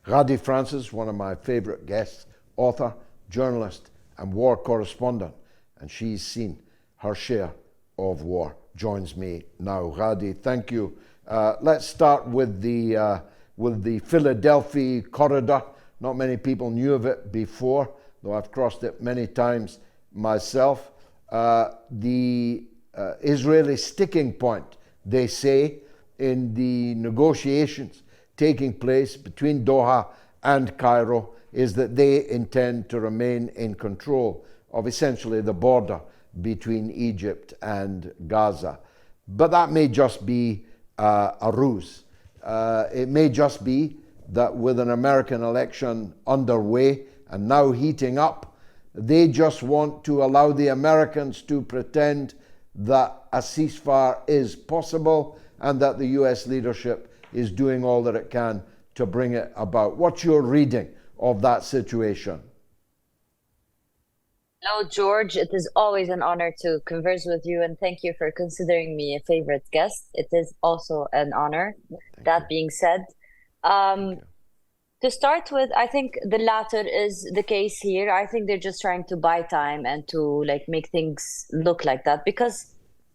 Ghadi Francis, one of my favorite guests, author, journalist, and war correspondent, and she's seen her share of war, joins me now. Ghadi, thank you. Let's start with the Philadelphia corridor. Not many people knew of it before, though I've crossed it many times myself. The Israeli sticking point, they say, in the negotiations taking place between Doha and Cairo is that they intend to remain in control of essentially the border between Egypt and Gaza. But that may just be a ruse. It may just be that with an American election underway and now heating up, they just want to allow the Americans to pretend that a ceasefire is possible and that the US leadership is doing all that it can to bring it about. What's your reading of that situation? Hello, George. It is always an honor to converse with you, and thank you for considering me a favorite guest. It is also an honor. That being said, to start with, I think the latter is the case here. I think they're just trying to buy time and to make things look like that. Because,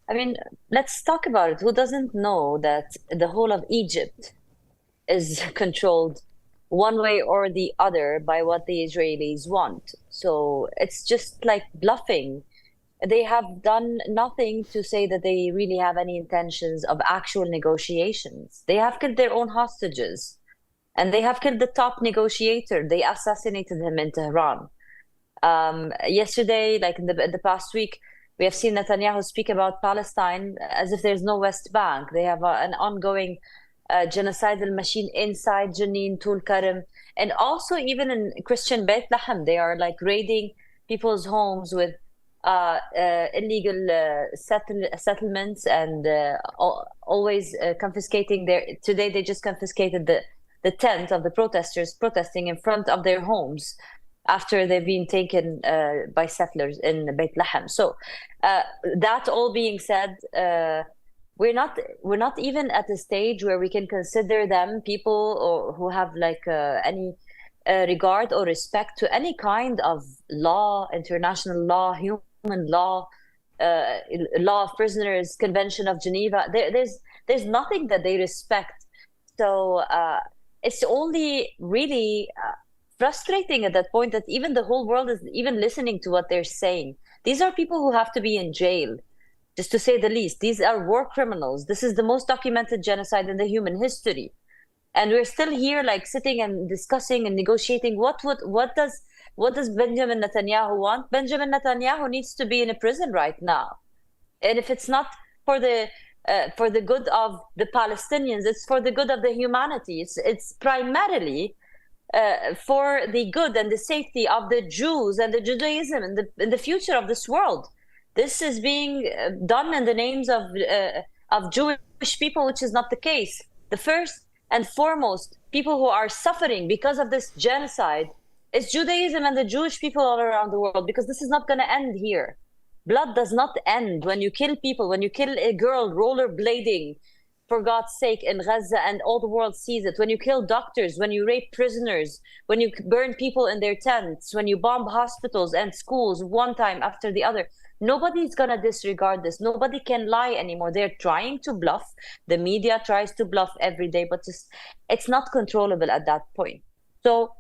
I mean, let's talk about it. Who doesn't know that the whole of Egypt is controlled one way or the other by what the Israelis want? So it's just like bluffing. They have done nothing to say that they really have any intentions of actual negotiations. They have killed their own hostages. And they have killed the top negotiator. They assassinated him in Tehran. Yesterday, like in the past week, we have seen Netanyahu speak about Palestine as if there's no West Bank. They have an ongoing genocidal machine inside Jenin, Tulkarm, and also even in Christian Beit Lahem. They are like raiding people's homes with illegal settlements and always confiscating their. Today they just confiscated the tent of the protesters protesting in front of their homes after they've been taken by settlers in Beit Lahem. So that all being said, we're not even at a stage where we can consider them people or who have any regard or respect to any kind of law, international law, human law, law of prisoners, Convention of Geneva. There's nothing that they respect. So it's only really frustrating at that point that even the whole world is even listening to what they're saying. These are people who have to be in jail, just to say the least. These are war criminals. This is the most documented genocide in the human history. And we're still here sitting and discussing and negotiating. What does Benjamin Netanyahu want? Benjamin Netanyahu needs to be in a prison right now. And if it's not for the good of the Palestinians, it's for the good of the humanity. It's primarily for the good and the safety of the Jews and the Judaism and the future of this world. This is being done in the names of Jewish people, which is not the case. The first and foremost people who are suffering because of this genocide is Judaism and the Jewish people all around the world, because this is not going to end here. Blood does not end when you kill people, when you kill a girl rollerblading, for God's sake, in Gaza, and all the world sees it. When you kill doctors, when you rape prisoners, when you burn people in their tents, when you bomb hospitals and schools one time after the other. Nobody's going to disregard this. Nobody can lie anymore. They're trying to bluff. The media tries to bluff every day, but it's not controllable at that point. So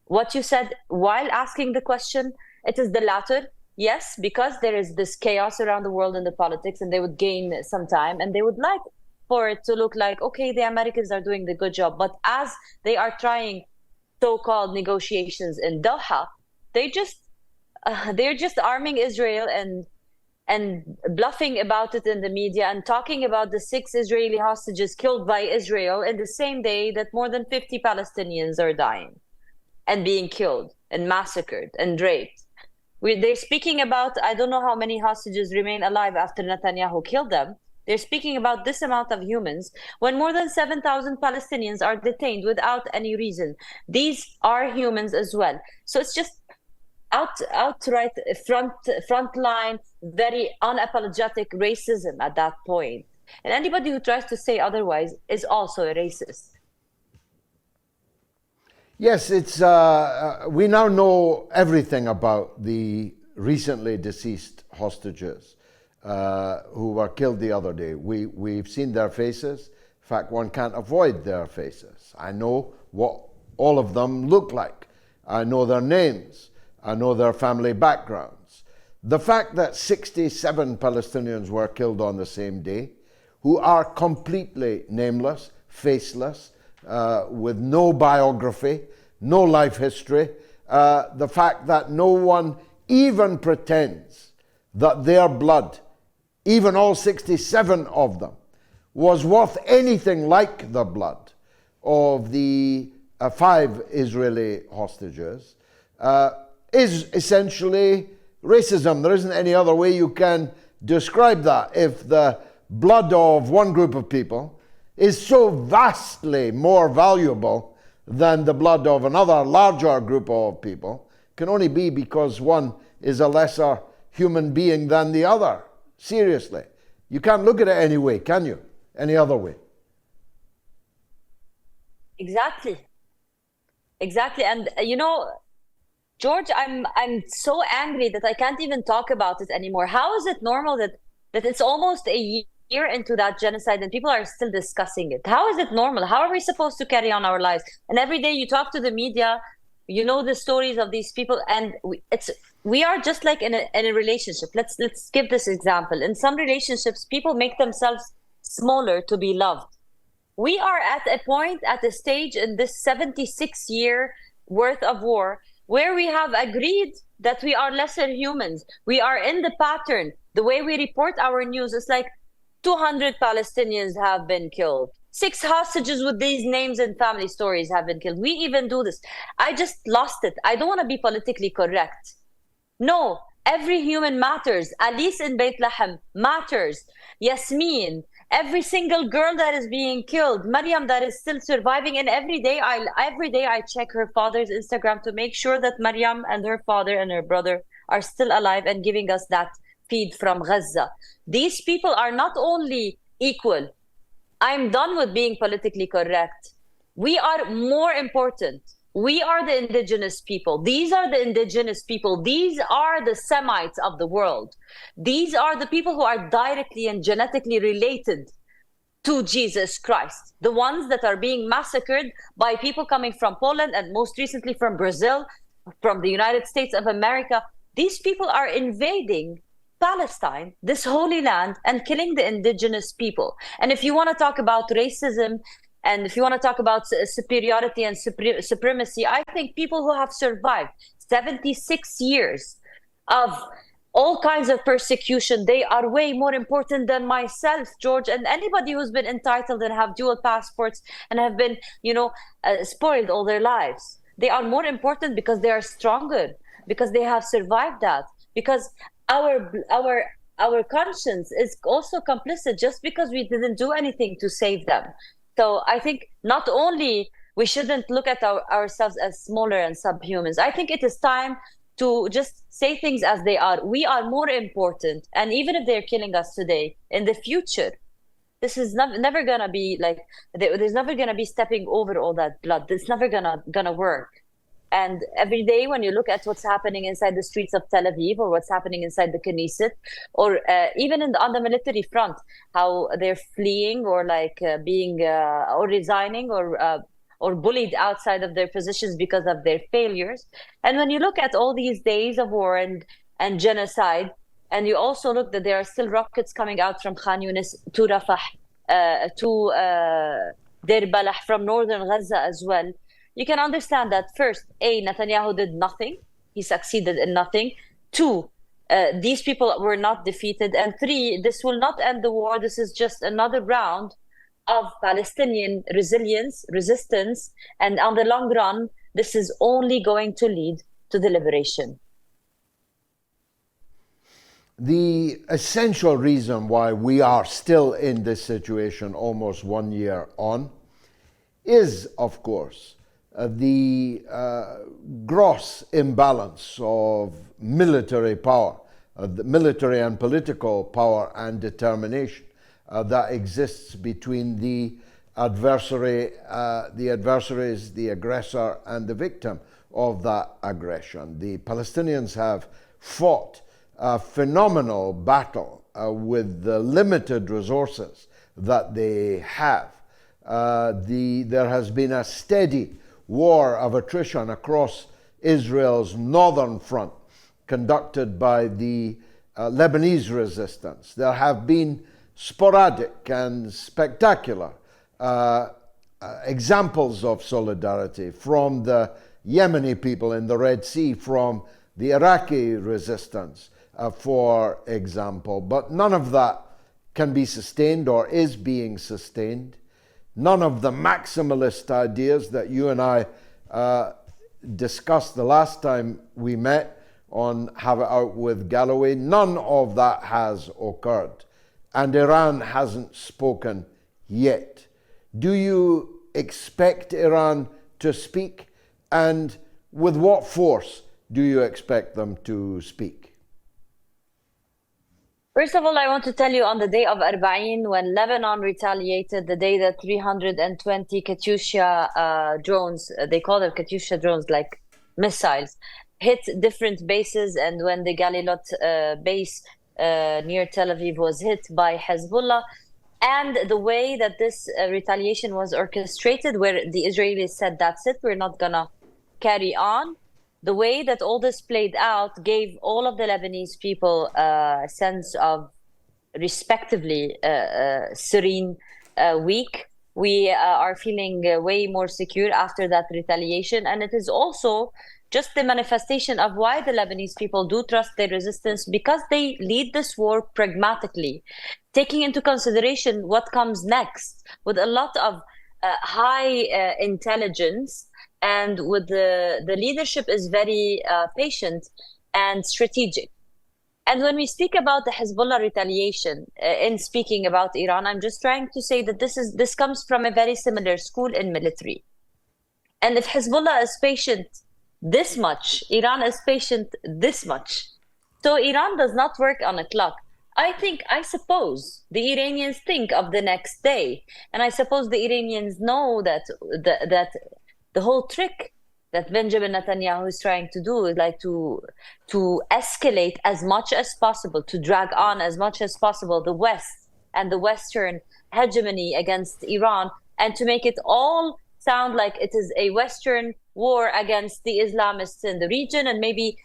what you said while asking the question, it is the latter. Yes, because there is this chaos around the world in the politics, and they would gain some time, and they would like for it to look like, okay, the Americans are doing the good job. But as they are trying so-called negotiations in Doha, they're just arming Israel and bluffing about it in the media and talking about the 6 Israeli hostages killed by Israel in the same day that more than 50 Palestinians are dying and being killed and massacred and raped. They're speaking about, I don't know how many hostages remain alive after Netanyahu killed them. They're speaking about this amount of humans when more than 7,000 Palestinians are detained without any reason. These are humans as well. So it's just outright frontline, very unapologetic racism at that point. And anybody who tries to say otherwise is also a racist. Yes, it's we now know everything about the recently deceased hostages who were killed the other day. We've seen their faces. In fact, one can't avoid their faces. I know what all of them look like. I know their names. I know their family backgrounds. The fact that 67 Palestinians were killed on the same day, who are completely nameless, faceless, with no biography, no life history, the fact that no one even pretends that their blood, even all 67 of them, was worth anything like the blood of the 5 Israeli hostages, is essentially racism. There isn't any other way you can describe that. If the blood of one group of people is so vastly more valuable than the blood of another larger group of people, it can only be because one is a lesser human being than the other. Seriously. You can't look at it any way, can you? Any other way. Exactly. And George, I'm so angry that I can't even talk about it anymore. How is it normal that it's almost a year into that genocide and people are still discussing it? How is it normal? How are we supposed to carry on our lives? And every day you talk to the media, you know the stories of these people, and we are just like in a relationship. Let's give this example. In some relationships, people make themselves smaller to be loved. We are at a stage in this 76-year worth of war where we have agreed that we are lesser humans. We are in the pattern. The way we report our news is like 200 Palestinians have been killed. 6 hostages with these names and family stories have been killed. We even do this. I just lost it. I don't want to be politically correct. No, every human matters. Alice in Beit Lahem matters. Yasmin, every single girl that is being killed, Maryam that is still surviving, and every day I check her father's Instagram to make sure that Maryam and her father and her brother are still alive and giving us that feed from Gaza. These people are not only equal. I'm done with being politically correct. We are more important. We are the indigenous people. These are the indigenous people. These are the Semites of the world. These are the people who are directly and genetically related to Jesus Christ. The ones that are being massacred by people coming from Poland and most recently from Brazil, from the United States of America. These people are invading Palestine, this holy land, and killing the indigenous people. And if you want to talk about racism, and if you want to talk about superiority and supremacy, I think people who have survived 76 years of all kinds of persecution, they are way more important than myself, George, and anybody who's been entitled and have dual passports and have been, spoiled all their lives. They are more important because they are stronger, because they have survived that, because our conscience is also complicit just because we didn't do anything to save them. So I think not only we shouldn't look at ourselves as smaller and subhumans, I think it is time to just say things as they are. We are more important. And even if they're killing us today, in the future, this is never going to be like, there's never going to be stepping over all that blood. It's never gonna work. And every day when you look at what's happening inside the streets of Tel Aviv or what's happening inside the Knesset, or even on the military front, how they're fleeing or being or resigning or bullied outside of their positions because of their failures. And when you look at all these days of war and genocide, and you also look that there are still rockets coming out from Khan Yunis to Rafah, to Deir Balah, from northern Gaza as well, you can understand that first, Netanyahu did nothing. He succeeded in nothing. 2, these people were not defeated. And 3, this will not end the war. This is just another round of Palestinian resistance. And on the long run, this is only going to lead to the liberation. The essential reason why we are still in this situation almost 1 year on is, of course, the gross imbalance of military power, the military and political power and determination that exists between the adversary. The adversary is the aggressor and the victim of that aggression. The Palestinians have fought a phenomenal battle with the limited resources that they have. There has been a steady war of attrition across Israel's northern front, conducted by the Lebanese resistance. There have been sporadic and spectacular examples of solidarity from the Yemeni people in the Red Sea, from the Iraqi resistance, for example. But none of that can be sustained or is being sustained. None of the maximalist ideas that you and I discussed the last time we met on Have It Out with Galloway, none of that has occurred. And Iran hasn't spoken yet. Do you expect Iran to speak? And with what force do you expect them to speak? First of all, I want to tell you on the day of Arba'in, when Lebanon retaliated, the day that 320 Katyusha drones, they call them Katyusha drones, like missiles, hit different bases, and when the Galilot base near Tel Aviv was hit by Hezbollah, and the way that this retaliation was orchestrated, where the Israelis said, that's it, we're not gonna carry on. The way that all this played out gave all of the Lebanese people a sense of respectively serene week. We are feeling way more secure after that retaliation. And it is also just the manifestation of why the Lebanese people do trust their resistance, because they lead this war pragmatically, taking into consideration what comes next with a lot of high intelligence. And with the leadership is very patient and strategic. And when we speak about the Hezbollah retaliation, in speaking about Iran, I'm just trying to say that this comes from a very similar school in military. And if Hezbollah is patient this much, Iran is patient this much. So Iran does not work on a clock. I suppose the Iranians think of the next day, and I suppose the Iranians know that the whole trick that Benjamin Netanyahu is trying to do is like to escalate as much as possible, to drag on as much as possible the West and the Western hegemony against Iran, and to make it all sound like it is a Western war against the Islamists in the region, and maybe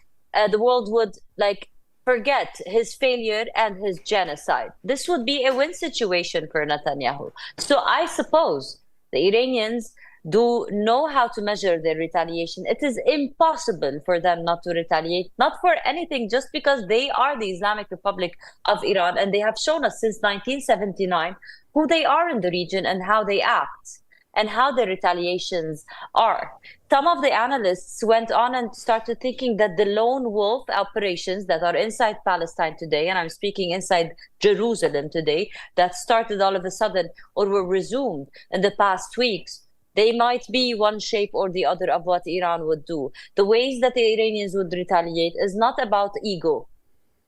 the world would like forget his failure and his genocide. This would be a win situation for Netanyahu. So I suppose the Iranians do know how to measure their retaliation. It is impossible for them not to retaliate, not for anything, just because they are the Islamic Republic of Iran, and they have shown us since 1979 who they are in the region and how they act and how their retaliations are. Some of the analysts went on and started thinking that the lone wolf operations that are inside Palestine today, and I'm speaking inside Jerusalem today, that started all of a sudden or were resumed in the past weeks, they might be one shape or the other of what Iran would do. The ways that the Iranians would retaliate is not about ego.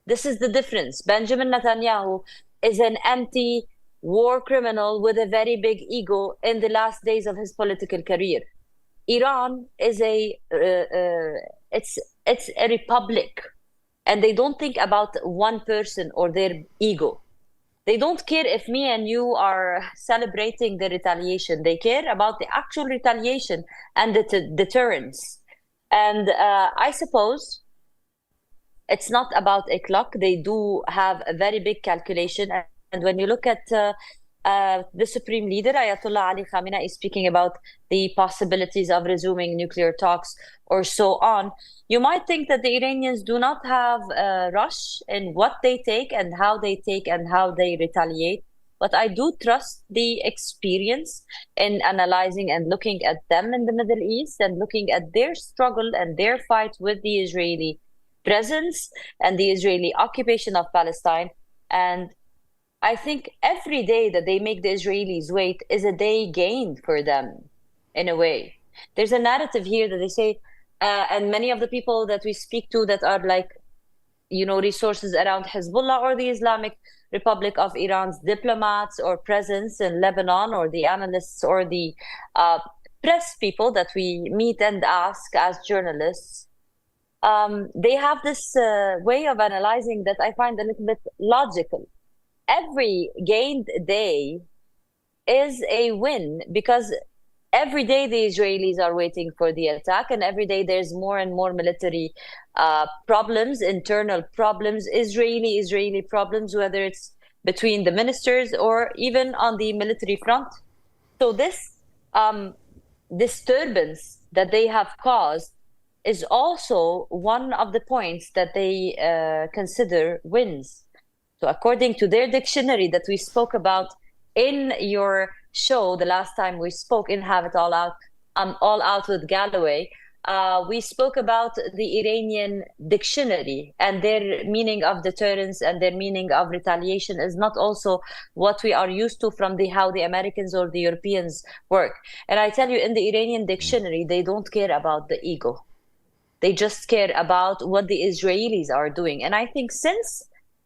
This is the difference. Benjamin Netanyahu is an empty war criminal with a very big ego in the last days of his political career. Iran is it's a republic, and they don't think about one person or their ego. They don't care if me and you are celebrating the retaliation. They care about the actual retaliation and the deterrence. And I suppose it's not about a clock. They do have a very big calculation. And when you look at the Supreme Leader, Ayatollah Ali Khamenei, is speaking about the possibilities of resuming nuclear talks or so on, you might think that the Iranians do not have a rush in what they take and how they retaliate. But I do trust the experience in analyzing and looking at them in the Middle East and looking at their struggle and their fight with the Israeli presence and the Israeli occupation of Palestine. And I think every day that they make the Israelis wait is a day gained for them, in a way. There's a narrative here that they say, and many of the people that we speak to that are like, resources around Hezbollah or the Islamic Republic of Iran's diplomats or presence in Lebanon, or the analysts or the press people that we meet and ask as journalists, they have this way of analyzing that I find a little bit logical. Every gained day is a win, because every day the Israelis are waiting for the attack, and every day there's more and more military problems, internal problems, Israeli problems, whether it's between the ministers or even on the military front. So this disturbance that they have caused is also one of the points that they consider wins. So according to their dictionary that we spoke about in your show the last time we spoke in Have It All Out with Galloway, we spoke about the Iranian dictionary, and their meaning of deterrence and their meaning of retaliation is not also what we are used to from how the Americans or the Europeans work. And I tell you, in the Iranian dictionary, they don't care about the ego. They just care about what the Israelis are doing. And I think since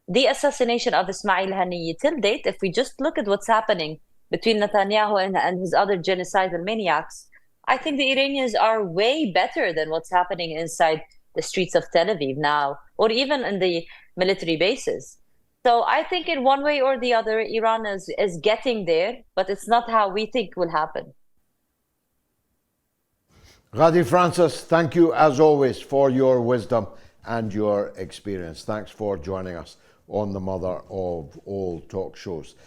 the assassination of Ismail Haniyeh till date, if we just look at what's happening between Netanyahu and his other genocidal maniacs, I think the Iranians are way better than what's happening inside the streets of Tel Aviv now, or even in the military bases. So I think in one way or the other, Iran is getting there, but it's not how we think will happen. Ghadi Francis, thank you as always for your wisdom and your experience. Thanks for joining us on the Mother of All Talk Shows.